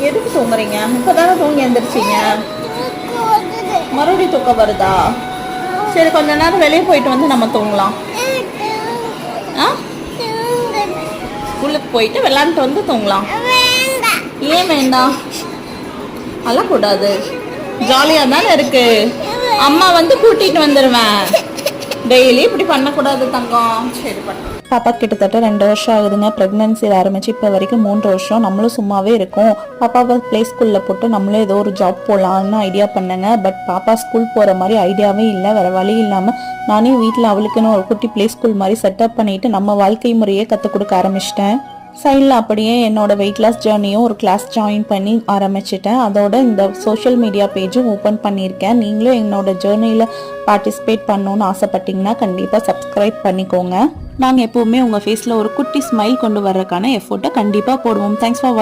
எதுக்கு தூங்குறீங்க? இப்பதானே தூங்கி எந்திரிச்சிங்க. மறுபடியும் தூக்கம் வருதா? சரி, கொஞ்ச நேரம் வெளியே போயிட்டு வந்து நம்ம தூங்கலாம். ஸ்கூலுக்கு போயிட்டு விளையாண்டுட்டு வந்து தூங்கலாம். ஏன் வேண்டாம்? அழக்கூடாது. ஜாலியா தானே இருக்கு. அம்மா வந்து கூட்டிட்டு வந்துடுவேன். டெய்லி இப்படி பண்ணக்கூடாது தங்கம். சரி பண்ண. பாப்பா கிட்டத்தட்ட 2 வருஷம் ஆகுதுங்க. ப்ரெக்னன்சியில் ஆரம்பிச்சு இப்போ வரைக்கும் 3 வருஷம். நம்மளும் சும்மாவே இருக்கோம். பாப்பாவை ப்ளே ஸ்கூலில் போட்டு நம்மளும் ஏதோ ஒரு ஜாப் போகலான்னு ஐடியா பண்ணேங்க. பட் பாப்பா ஸ்கூல் போகிற மாதிரி ஐடியாவே இல்லை. வேறு வழி இல்லாமல் நானே வீட்டில் அவளுக்குன்னு ஒரு குட்டி ப்ளே ஸ்கூல் மாதிரி செட்டப் பண்ணிட்டு நம்ம வாழ்க்கை முறையே கற்றுக் கொடுக்க ஆரம்பிச்சிட்டேன். சைடில் அப்படியே என்னோட வெயிட் லாஸ் ஜேர்னியும் ஒரு கிளாஸ் ஜாயின் பண்ணி ஆரம்பிச்சிட்டேன். அதோட இந்த சோஷியல் மீடியா பேஜும் ஓப்பன் பண்ணியிருக்கேன். நீங்களும் என்னோட ஜேர்னியில் பார்ட்டிசிபேட் பண்ணணும்னு ஆசைப்பட்டீங்கன்னா கண்டிப்பாக சப்ஸ்கிரைப் பண்ணிக்கோங்க. நாங்கள் எப்போவுமே உங்கள் ஃபேஸில் ஒரு குட்டி ஸ்மைல் கொண்டு வர்றதுக்கான எஃபோர்ட்டை கண்டிப்பாக போடுவோம். தேங்க்ஸ் ஃபார் வாட்சிங்.